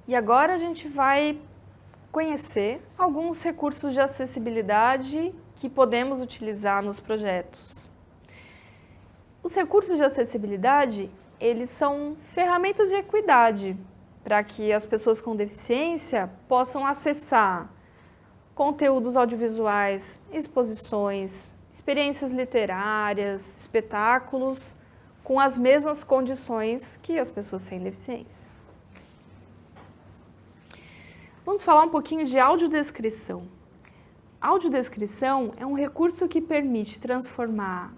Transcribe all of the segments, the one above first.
E agora a gente vai conhecer alguns recursos de acessibilidade que podemos utilizar nos projetos. Os recursos de acessibilidade, eles são ferramentas de equidade para que as pessoas com deficiência possam acessar conteúdos audiovisuais, exposições, experiências literárias, espetáculos, com as mesmas condições que as pessoas sem deficiência. Vamos falar um pouquinho de audiodescrição. Audiodescrição é um recurso que permite transformar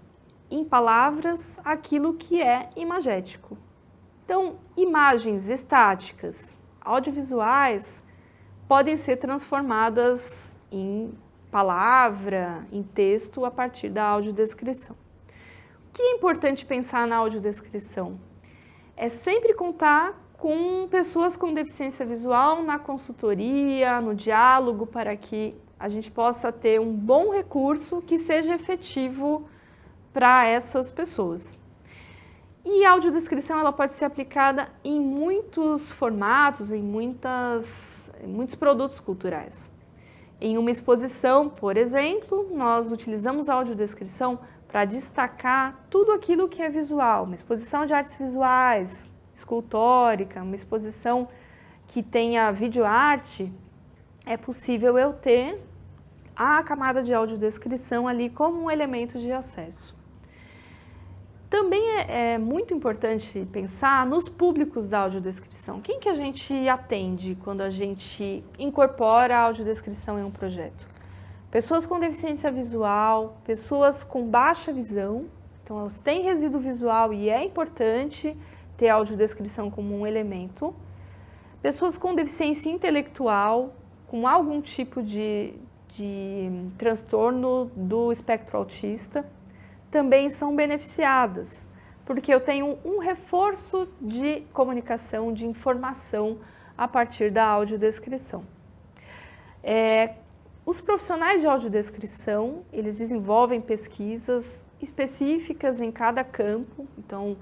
em palavras aquilo que é imagético. Então, imagens estáticas, audiovisuais, podem ser transformadas em palavra, em texto, a partir da audiodescrição. O que é importante pensar na audiodescrição? É sempre contar com pessoas com deficiência visual na consultoria, no diálogo, para que a gente possa ter um bom recurso que seja efetivo para essas pessoas. E a audiodescrição ela pode ser aplicada em muitos formatos, em muitos produtos culturais. Em uma exposição, por exemplo, nós utilizamos a audiodescrição para destacar tudo aquilo que é visual. Uma exposição de artes visuais, escultórica, uma exposição que tenha videoarte, é possível eu ter a camada de audiodescrição ali como um elemento de acesso. Também é muito importante pensar nos públicos da audiodescrição. Quem que a gente atende quando a gente incorpora a audiodescrição em um projeto? Pessoas com deficiência visual, pessoas com baixa visão, então elas têm resíduo visual e é importante ter a audiodescrição como um elemento. Pessoas com deficiência intelectual, com algum tipo de transtorno do espectro autista, também são beneficiadas, porque eu tenho um reforço de comunicação, de informação a partir da audiodescrição. Os profissionais de audiodescrição, eles desenvolvem pesquisas específicas em cada campo, então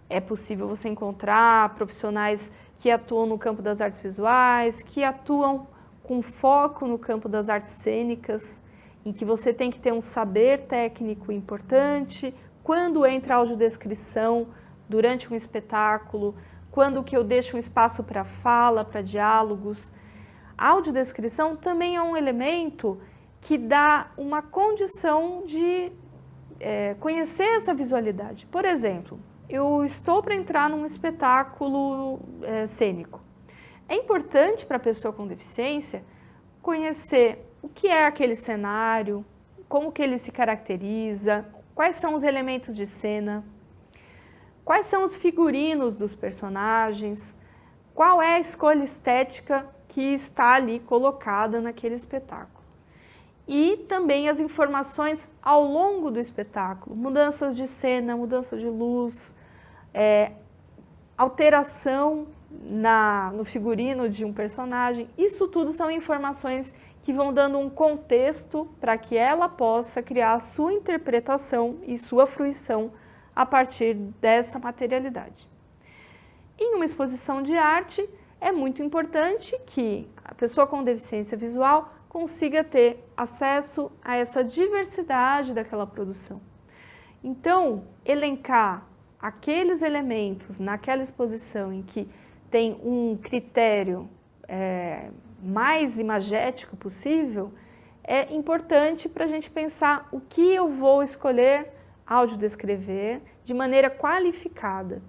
é possível você encontrar profissionais que atuam no campo das artes visuais, que atuam com foco no campo das artes cênicas, em que você tem que ter um saber técnico importante, quando entra a audiodescrição durante um espetáculo, quando que eu deixo um espaço para fala, para diálogos. A audiodescrição também é um elemento que dá uma condição de conhecer essa visualidade. Por exemplo, eu estou para entrar num espetáculo cênico. É importante para a pessoa com deficiência conhecer o que é aquele cenário, como que ele se caracteriza, quais são os elementos de cena, quais são os figurinos dos personagens, qual é a escolha estética que está ali colocada naquele espetáculo. E também as informações ao longo do espetáculo, mudanças de cena, mudança de luz, alteração no figurino de um personagem. Isso tudo são informações que vão dando um contexto para que ela possa criar a sua interpretação e sua fruição a partir dessa materialidade. Em uma exposição de arte, é muito importante que a pessoa com deficiência visual consiga ter acesso a essa diversidade daquela produção. Então, elencar aqueles elementos naquela exposição em que tem um critério mais imagético possível, é importante para a gente pensar o que eu vou escolher audiodescrever de maneira qualificada.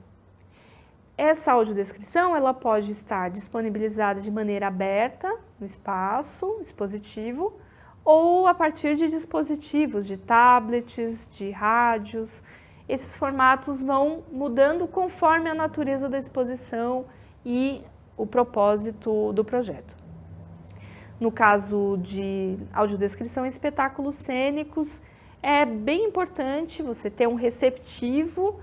Essa audiodescrição ela pode estar disponibilizada de maneira aberta no espaço expositivo ou a partir de dispositivos, de tablets, de rádios. Esses formatos vão mudando conforme a natureza da exposição e o propósito do projeto. No caso de audiodescrição em espetáculos cênicos, é bem importante você ter um receptivo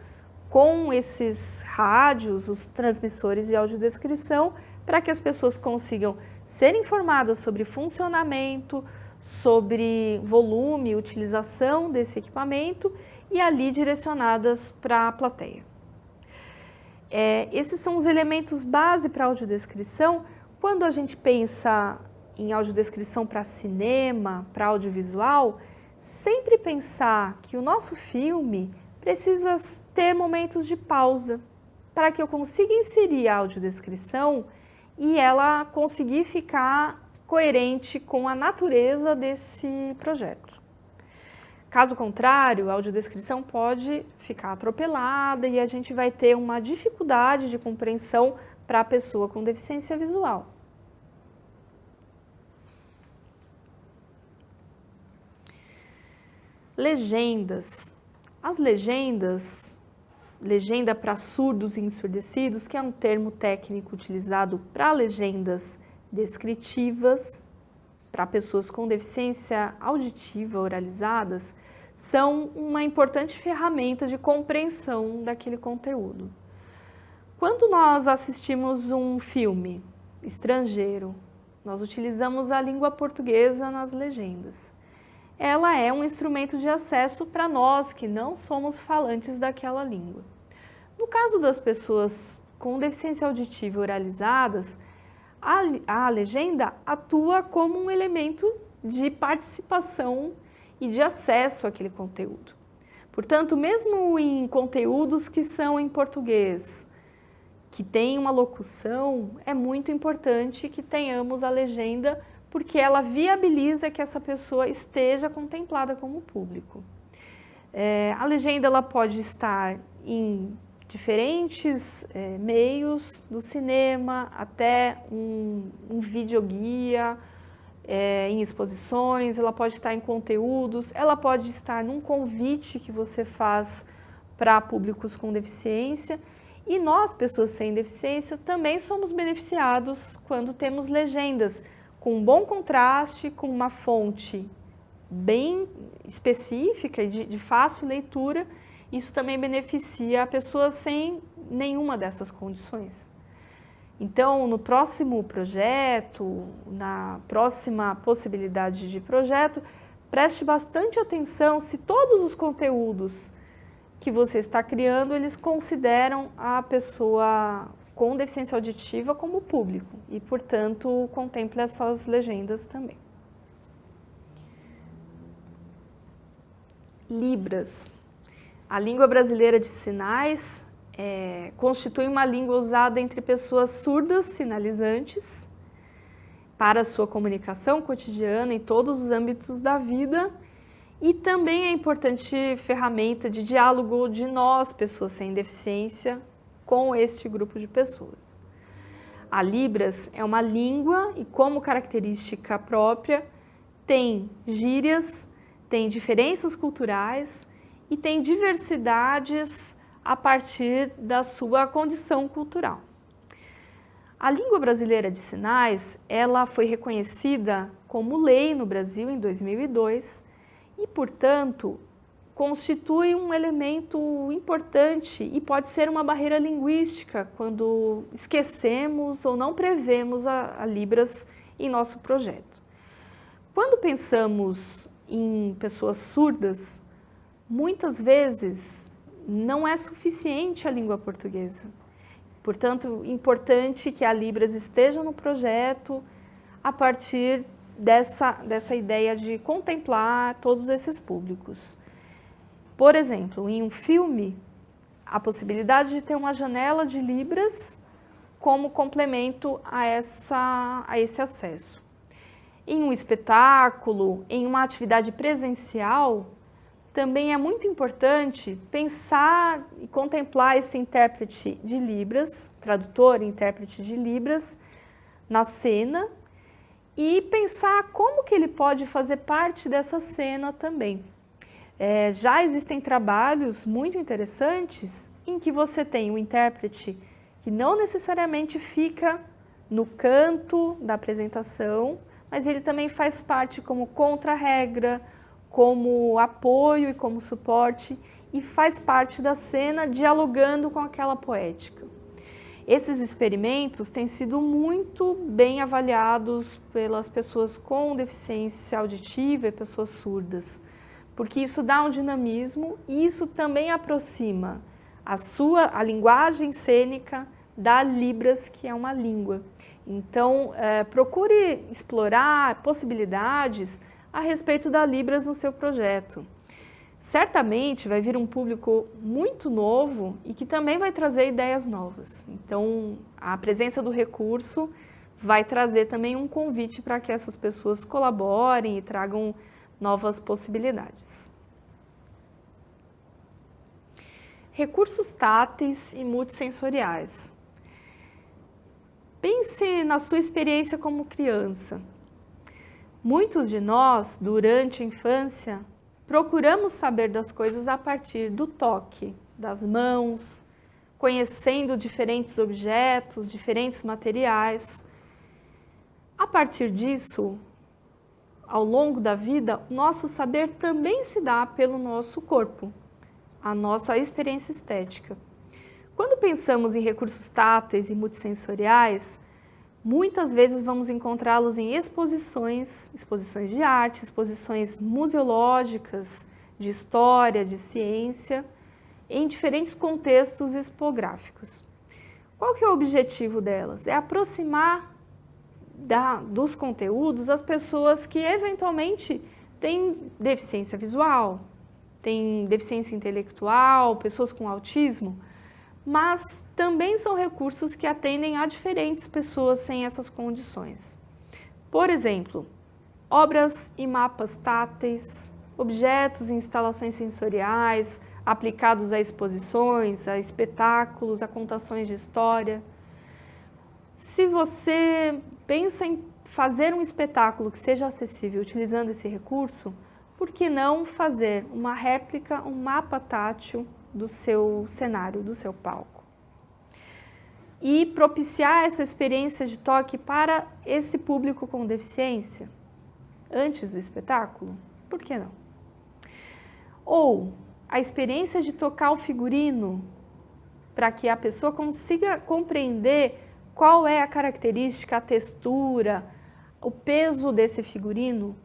com esses rádios, os transmissores de audiodescrição, para que as pessoas consigam ser informadas sobre funcionamento, sobre volume, utilização desse equipamento e ali direcionadas para a plateia. Esses são os elementos base para a audiodescrição Quando a gente pensa em audiodescrição para cinema, para audiovisual, sempre pensar que o nosso filme precisa ter momentos de pausa para que eu consiga inserir a audiodescrição e ela conseguir ficar coerente com a natureza desse projeto. Caso contrário, a audiodescrição pode ficar atropelada e a gente vai ter uma dificuldade de compreensão para a pessoa com deficiência visual. Legendas. As legendas, legenda para surdos e ensurdecidos, que é um termo técnico utilizado para legendas descritivas, para pessoas com deficiência auditiva oralizadas, são uma importante ferramenta de compreensão daquele conteúdo. Quando nós assistimos um filme estrangeiro, nós utilizamos a língua portuguesa nas legendas. Ela é um instrumento de acesso para nós que não somos falantes daquela língua. No caso das pessoas com deficiência auditiva oralizadas, a legenda atua como um elemento de participação e de acesso àquele conteúdo. Portanto, mesmo em conteúdos que são em português, que tem uma locução, é muito importante que tenhamos a legenda, porque ela viabiliza que essa pessoa esteja contemplada como público. A legenda ela pode estar em diferentes meios, do cinema até um videoguia, em exposições, ela pode estar em conteúdos, ela pode estar num convite que você faz para públicos com deficiência. E nós, pessoas sem deficiência, também somos beneficiados quando temos legendas com um bom contraste, com uma fonte bem específica e de fácil leitura. Isso também beneficia a pessoa sem nenhuma dessas condições. Então, no próximo projeto, na próxima possibilidade de projeto, preste bastante atenção se todos os conteúdos que você está criando, eles consideram a pessoa com deficiência auditiva como público e, portanto, contemple essas legendas também. Libras. A língua brasileira de sinais constitui uma língua usada entre pessoas surdas sinalizantes para a sua comunicação cotidiana em todos os âmbitos da vida e também é importante ferramenta de diálogo de nós, pessoas sem deficiência, com este grupo de pessoas. A Libras é uma língua e, como característica própria, tem gírias, tem diferenças culturais e tem diversidades a partir da sua condição cultural. A língua brasileira de sinais, ela foi reconhecida como lei no Brasil em 2002 e, portanto, constitui um elemento importante e pode ser uma barreira linguística quando esquecemos ou não prevemos a Libras em nosso projeto. Quando pensamos em pessoas surdas, muitas vezes não é suficiente a língua portuguesa. Portanto, é importante que a Libras esteja no projeto a partir dessa ideia de contemplar todos esses públicos. Por exemplo, em um filme, a possibilidade de ter uma janela de Libras como complemento a esse acesso. Em um espetáculo, em uma atividade presencial, também é muito importante pensar e contemplar esse intérprete de Libras, tradutor e intérprete de Libras, na cena e pensar como que ele pode fazer parte dessa cena também. Já existem trabalhos muito interessantes em que você tem um intérprete que não necessariamente fica no canto da apresentação, mas ele também faz parte como contra-regra, como apoio e como suporte e faz parte da cena dialogando com aquela poética. Esses experimentos têm sido muito bem avaliados pelas pessoas com deficiência auditiva e pessoas surdas, porque isso dá um dinamismo e isso também aproxima a linguagem cênica da Libras, que é uma língua. Então, procure explorar possibilidades a respeito da Libras no seu projeto. Certamente vai vir um público muito novo e que também vai trazer ideias novas. Então, a presença do recurso vai trazer também um convite para que essas pessoas colaborem e tragam novas possibilidades. Recursos táteis e multissensoriais. Pense na sua experiência como criança. Muitos de nós, durante a infância, procuramos saber das coisas a partir do toque, das mãos, conhecendo diferentes objetos, diferentes materiais. A partir disso, ao longo da vida, o nosso saber também se dá pelo nosso corpo, a nossa experiência estética. Quando pensamos em recursos táteis e multissensoriais, muitas vezes vamos encontrá-los em exposições de arte, exposições museológicas, de história, de ciência, em diferentes contextos expográficos. Qual que é o objetivo delas? É aproximar dos conteúdos as pessoas que eventualmente têm deficiência visual, têm deficiência intelectual, pessoas com autismo, mas também são recursos que atendem a diferentes pessoas sem essas condições. Por exemplo, obras e mapas táteis, objetos e instalações sensoriais aplicados a exposições, a espetáculos, a contações de história. Se você pensa em fazer um espetáculo que seja acessível utilizando esse recurso, por que não fazer uma réplica, um mapa tátil do seu cenário, do seu palco? E propiciar essa experiência de toque para esse público com deficiência antes do espetáculo? Por que não? Ou a experiência de tocar o figurino para que a pessoa consiga compreender qual é a característica, a textura, o peso desse figurino.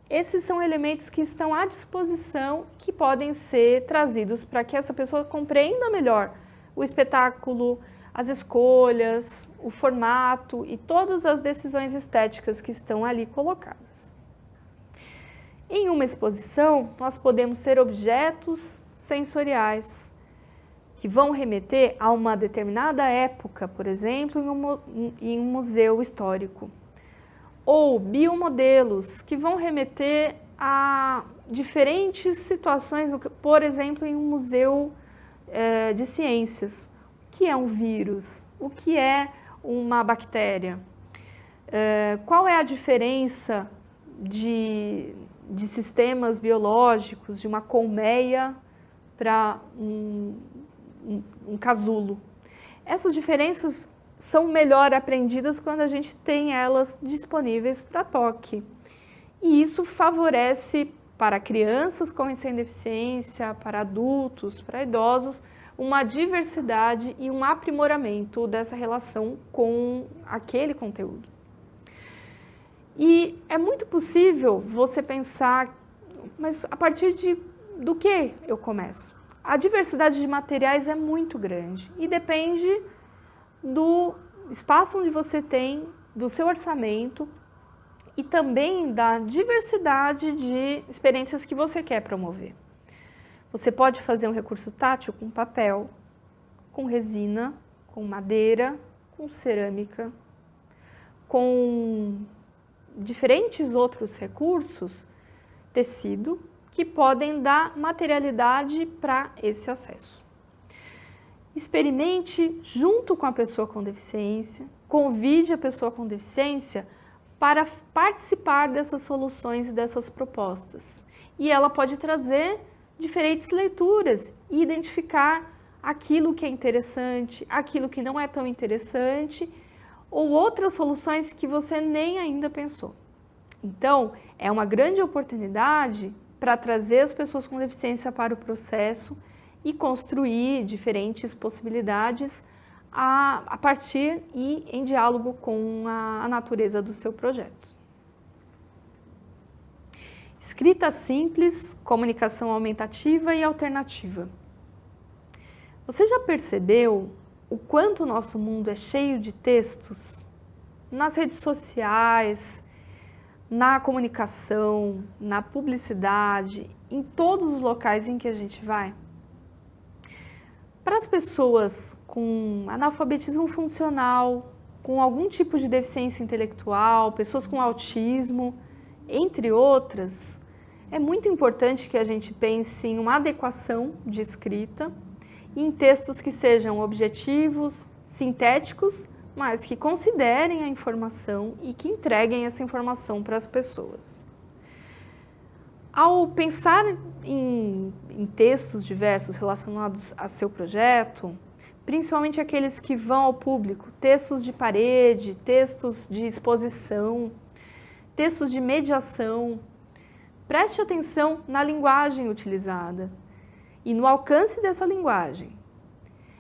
Esses são elementos que estão à disposição, que podem ser trazidos para que essa pessoa compreenda melhor o espetáculo, as escolhas, o formato e todas as decisões estéticas que estão ali colocadas. Em uma exposição, nós podemos ter objetos sensoriais que vão remeter a uma determinada época, por exemplo, em um museu histórico. Ou biomodelos que vão remeter a diferentes situações, por exemplo, em um museu de ciências. O que é um vírus? O que é uma bactéria? Qual é a diferença de sistemas biológicos, de uma colmeia para um casulo? Essas diferenças são melhor aprendidas quando a gente tem elas disponíveis para toque. E isso favorece para crianças com e sem deficiência, para adultos, para idosos, uma diversidade e um aprimoramento dessa relação com aquele conteúdo. E é muito possível você pensar, mas a partir do que eu começo? A diversidade de materiais é muito grande e depende do espaço onde você tem, do seu orçamento e também da diversidade de experiências que você quer promover. Você pode fazer um recurso tátil com papel, com resina, com madeira, com cerâmica, com diferentes outros recursos, tecido, que podem dar materialidade para esse acesso. Experimente junto com a pessoa com deficiência, convide a pessoa com deficiência para participar dessas soluções e dessas propostas. E ela pode trazer diferentes leituras e identificar aquilo que é interessante, aquilo que não é tão interessante, ou outras soluções que você nem ainda pensou. Então, é uma grande oportunidade para trazer as pessoas com deficiência para o processo e construir diferentes possibilidades a partir e em diálogo com a natureza do seu projeto. Escrita simples, comunicação aumentativa e alternativa. Você já percebeu o quanto o nosso mundo é cheio de textos? nas redes sociais, na comunicação, na publicidade, em todos os locais em que a gente vai. Para as pessoas com analfabetismo funcional, com algum tipo de deficiência intelectual, pessoas com autismo, entre outras, é muito importante que a gente pense em uma adequação de escrita e em textos que sejam objetivos, sintéticos, mas que considerem a informação e que entreguem essa informação para as pessoas. Ao pensar em textos diversos relacionados a seu projeto, principalmente aqueles que vão ao público, textos de parede, textos de exposição, textos de mediação, preste atenção na linguagem utilizada e no alcance dessa linguagem.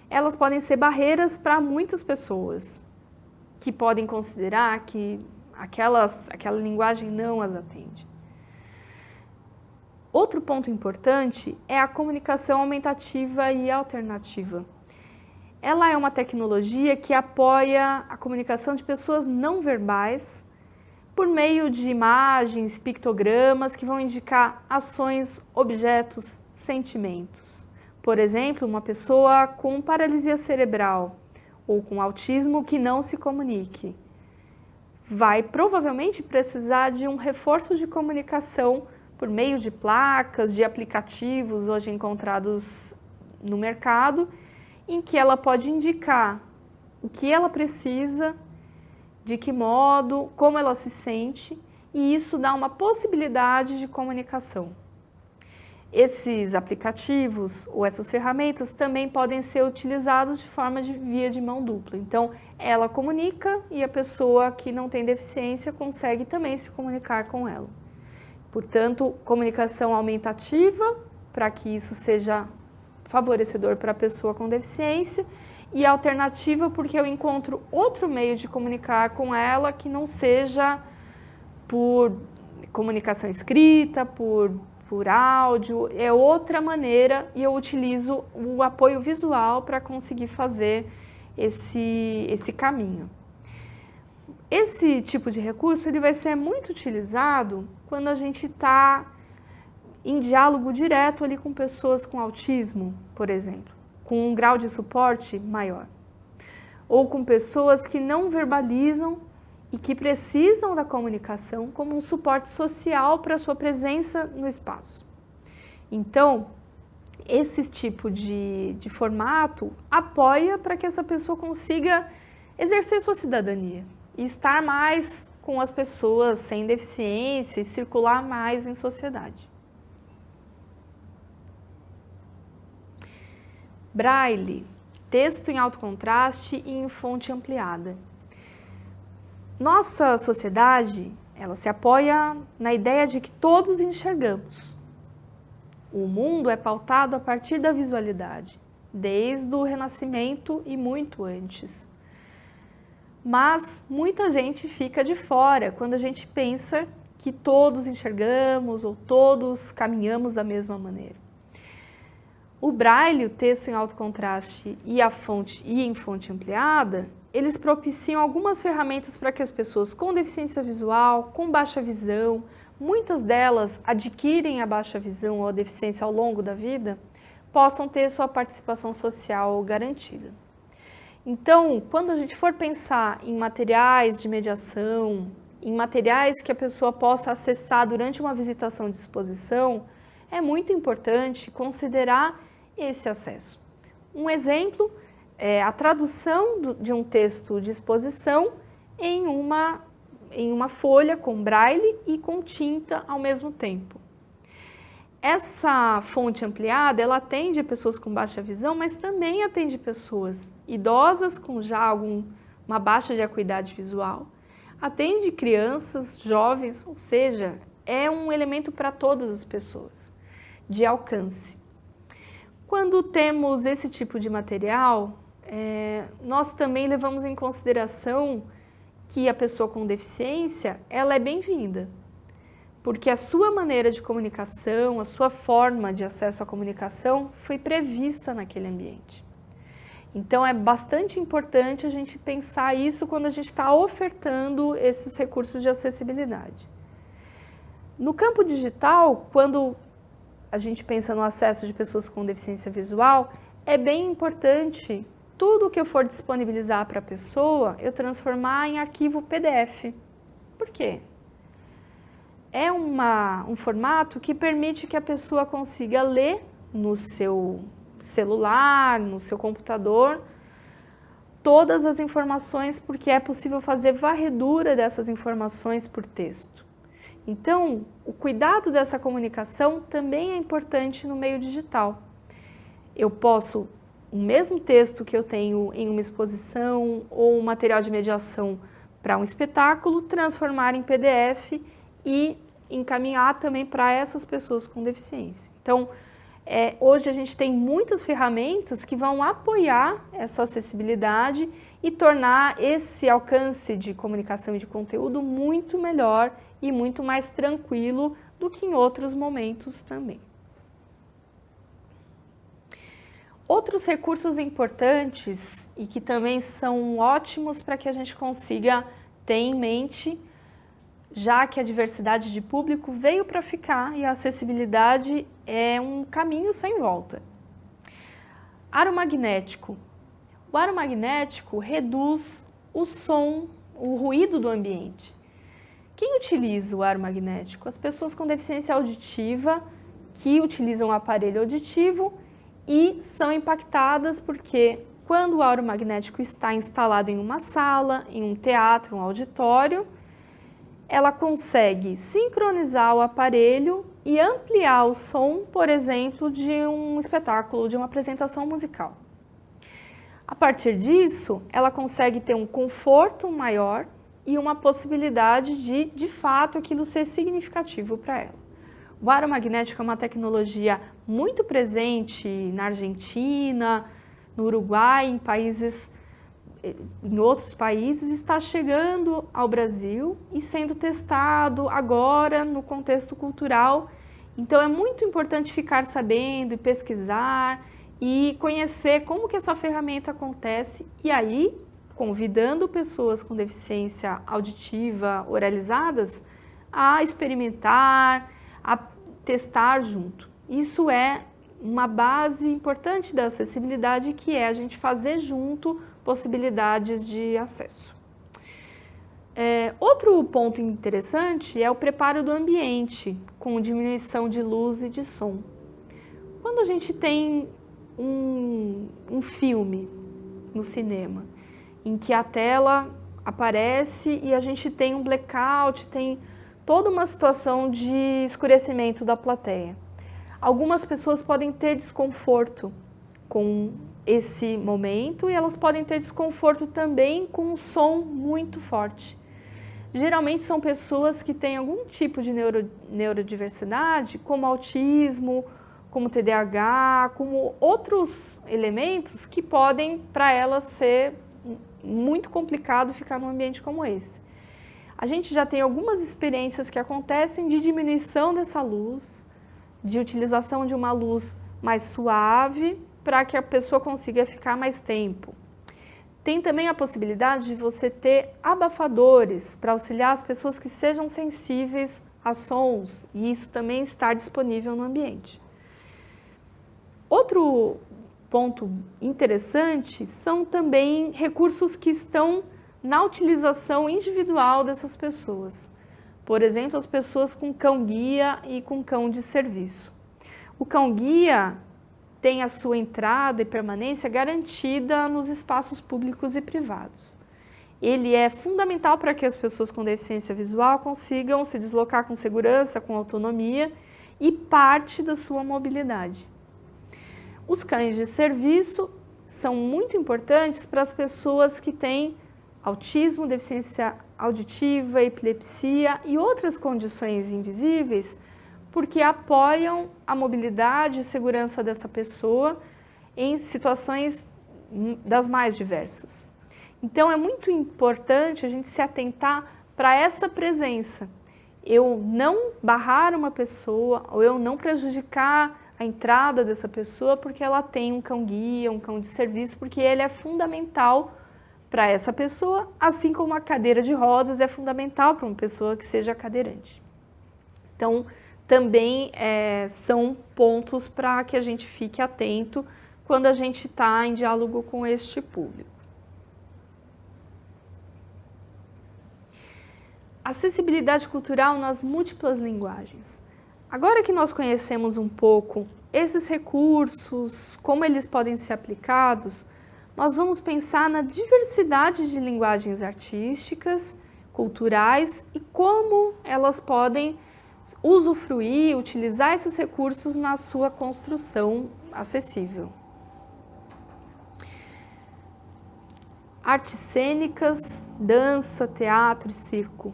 Elas podem ser barreiras para muitas pessoas que podem considerar que aquela linguagem não as atende. Outro ponto importante é a comunicação aumentativa e alternativa. Ela é uma tecnologia que apoia a comunicação de pessoas não verbais por meio de imagens, pictogramas que vão indicar ações, objetos, sentimentos. Por exemplo, uma pessoa com paralisia cerebral ou com autismo que não se comunique vai provavelmente precisar de um reforço de comunicação por meio de placas, de aplicativos hoje encontrados no mercado, em que ela pode indicar o que ela precisa, de que modo, como ela se sente, e isso dá uma possibilidade de comunicação. Esses aplicativos ou essas ferramentas também podem ser utilizados de forma de via de mão dupla. Então, ela comunica e a pessoa que não tem deficiência consegue também se comunicar com ela. Portanto, comunicação aumentativa, para que isso seja favorecedor para a pessoa com deficiência, e alternativa porque eu encontro outro meio de comunicar com ela que não seja por comunicação escrita, por áudio, é outra maneira e eu utilizo o apoio visual para conseguir fazer esse caminho. Esse tipo de recurso ele vai ser muito utilizado quando a gente está em diálogo direto ali com pessoas com autismo, por exemplo, com um grau de suporte maior, ou com pessoas que não verbalizam e que precisam da comunicação como um suporte social para a sua presença no espaço. Então, esse tipo de formato apoia para que essa pessoa consiga exercer sua cidadania e estar mais com as pessoas sem deficiência e circular mais em sociedade. Braille, texto em alto contraste e em fonte ampliada. Nossa sociedade, ela se apoia na ideia de que todos enxergamos. O mundo é pautado a partir da visualidade, desde o Renascimento e muito antes. Mas muita gente fica de fora quando a gente pensa que todos enxergamos ou todos caminhamos da mesma maneira. O Braille, o texto em alto contraste e em fonte ampliada, eles propiciam algumas ferramentas para que as pessoas com deficiência visual, com baixa visão, muitas delas adquirem a baixa visão ou a deficiência ao longo da vida, possam ter sua participação social garantida. Então, quando a gente for pensar em materiais de mediação, em materiais que a pessoa possa acessar durante uma visitação de exposição, é muito importante considerar esse acesso. Um exemplo é a tradução de um texto de exposição em uma folha com braille e com tinta ao mesmo tempo. Essa fonte ampliada, ela atende pessoas com baixa visão, mas também atende pessoas idosas com já uma baixa de acuidade visual, atende crianças, jovens, ou seja, é um elemento para todas as pessoas, de alcance. Quando temos esse tipo de material, nós também levamos em consideração que a pessoa com deficiência, ela é bem-vinda, porque a sua maneira de comunicação, a sua forma de acesso à comunicação foi prevista naquele ambiente. Então é bastante importante a gente pensar isso quando a gente está ofertando esses recursos de acessibilidade. No campo digital, quando a gente pensa no acesso de pessoas com deficiência visual, é bem importante tudo que eu for disponibilizar para a pessoa, eu transformar em arquivo PDF. Por quê? É um formato que permite que a pessoa consiga ler no seu celular, no seu computador, todas as informações, porque é possível fazer varredura dessas informações por texto. Então, o cuidado dessa comunicação também é importante no meio digital. Eu posso, o mesmo texto que eu tenho em uma exposição ou um material de mediação para um espetáculo, transformar em PDF e encaminhar também para essas pessoas com deficiência. Então, hoje a gente tem muitas ferramentas que vão apoiar essa acessibilidade e tornar esse alcance de comunicação e de conteúdo muito melhor e muito mais tranquilo do que em outros momentos também. Outros recursos importantes e que também são ótimos para que a gente consiga ter em mente, já que a diversidade de público veio para ficar e a acessibilidade é um caminho sem volta. Aro magnético. O aro magnético reduz o som, o ruído do ambiente. Quem utiliza o aro magnético? As pessoas com deficiência auditiva que utilizam o aparelho auditivo e são impactadas porque quando o aro magnético está instalado em uma sala, em um teatro, um auditório, ela consegue sincronizar o aparelho e ampliar o som, por exemplo, de um espetáculo, de uma apresentação musical. A partir disso, ela consegue ter um conforto maior e uma possibilidade de fato, aquilo ser significativo para ela. O aro magnético é uma tecnologia muito presente na Argentina, no Uruguai, em outros países, está chegando ao Brasil e sendo testado agora no contexto cultural. Então é muito importante ficar sabendo e pesquisar e conhecer como que essa ferramenta acontece e aí convidando pessoas com deficiência auditiva oralizadas a experimentar, a testar junto. Isso é uma base importante da acessibilidade, que é a gente fazer junto possibilidades de acesso. Outro ponto interessante é o preparo do ambiente, com diminuição de luz e de som. Quando a gente tem um filme no cinema, em que a tela aparece e a gente tem um blackout, tem toda uma situação de escurecimento da plateia. Algumas pessoas podem ter desconforto com esse momento e elas podem ter desconforto também com um som muito forte. Geralmente são pessoas que têm algum tipo de neurodiversidade, como autismo, como TDAH, como outros elementos que podem, para elas, ser muito complicado ficar num ambiente como esse. A gente já tem algumas experiências que acontecem de diminuição dessa luz, de utilização de uma luz mais suave para que a pessoa consiga ficar mais tempo. Tem também a possibilidade de você ter abafadores para auxiliar as pessoas que sejam sensíveis a sons e isso também está disponível no ambiente. Outro ponto interessante são também recursos que estão na utilização individual dessas pessoas. Por exemplo, as pessoas com cão-guia e com cão de serviço. O cão-guia tem a sua entrada e permanência garantida nos espaços públicos e privados. Ele é fundamental para que as pessoas com deficiência visual consigam se deslocar com segurança, com autonomia e parte da sua mobilidade. Os cães de serviço são muito importantes para as pessoas que têm autismo, deficiência auditiva, epilepsia e outras condições invisíveis, porque apoiam a mobilidade e segurança dessa pessoa em situações das mais diversas. Então é muito importante a gente se atentar para essa presença. Eu não barrar uma pessoa ou eu não prejudicar a entrada dessa pessoa porque ela tem um cão-guia, um cão de serviço, porque ele é fundamental para essa pessoa, assim como a cadeira de rodas é fundamental para uma pessoa que seja cadeirante. Então, também são pontos para que a gente fique atento quando a gente está em diálogo com este público. Acessibilidade cultural nas múltiplas linguagens. Agora que nós conhecemos um pouco esses recursos, como eles podem ser aplicados, nós vamos pensar na diversidade de linguagens artísticas, culturais e como elas podem usufruir, utilizar esses recursos na sua construção acessível. Artes cênicas, dança, teatro e circo.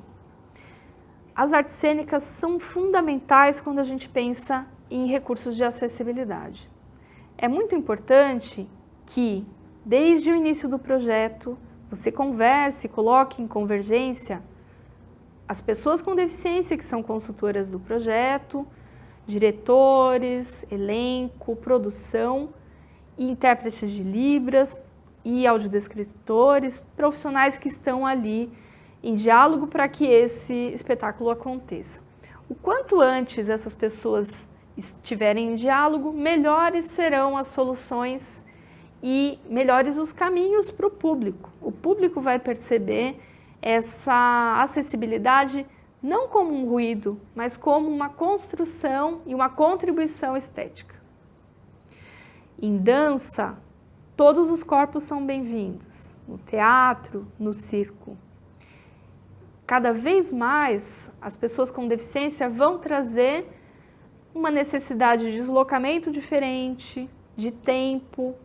As artes cênicas são fundamentais quando a gente pensa em recursos de acessibilidade. É muito importante que, desde o início do projeto, você converse, coloque em convergência as pessoas com deficiência que são consultoras do projeto, diretores, elenco, produção, intérpretes de Libras e audiodescritores, profissionais que estão ali em diálogo para que esse espetáculo aconteça. O quanto antes essas pessoas estiverem em diálogo, melhores serão as soluções e melhores os caminhos para o público. O público vai perceber essa acessibilidade não como um ruído, mas como uma construção e uma contribuição estética. Em dança, todos os corpos são bem-vindos, no teatro, no circo. Cada vez mais, as pessoas com deficiência vão trazer uma necessidade de deslocamento diferente, de tempo,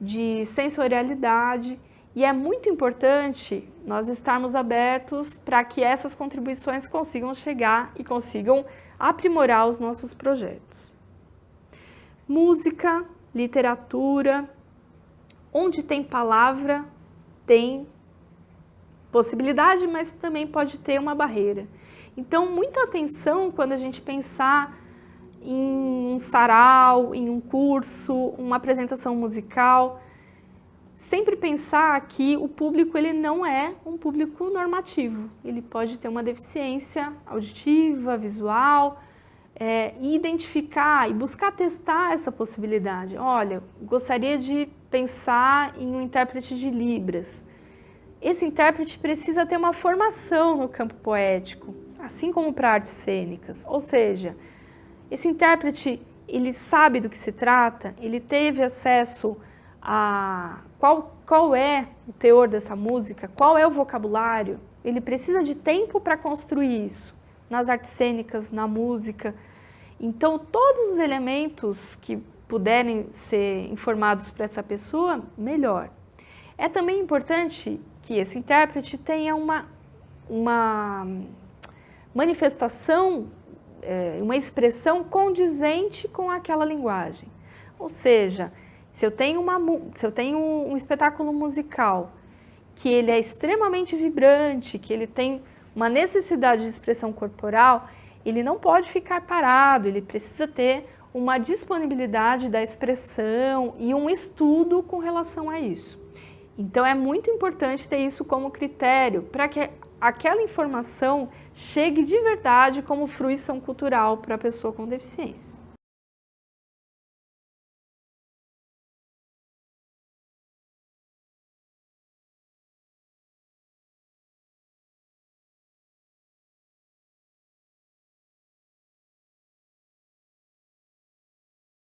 de sensorialidade, e é muito importante nós estarmos abertos para que essas contribuições consigam chegar e consigam aprimorar os nossos projetos. Música, literatura, onde tem palavra, tem possibilidade, mas também pode ter uma barreira. Então, muita atenção quando a gente pensar em um sarau, em um curso, uma apresentação musical. Sempre pensar que o público ele não é um público normativo. Ele pode ter uma deficiência auditiva, visual, e identificar e buscar testar essa possibilidade. Olha, gostaria de pensar em um intérprete de Libras. Esse intérprete precisa ter uma formação no campo poético, assim como para artes cênicas. Ou seja, esse intérprete, ele sabe do que se trata, ele teve acesso a qual é o teor dessa música, qual é o vocabulário. Ele precisa de tempo para construir isso, nas artes cênicas, na música. Então, todos os elementos que puderem ser informados para essa pessoa, melhor. É também importante que esse intérprete tenha uma manifestação, uma expressão condizente com aquela linguagem. Ou seja, se eu tenho um espetáculo musical que ele é extremamente vibrante, que ele tem uma necessidade de expressão corporal, ele não pode ficar parado, ele precisa ter uma disponibilidade da expressão e um estudo com relação a isso. Então, é muito importante ter isso como critério para que aquela informação chegue de verdade como fruição cultural para a pessoa com deficiência.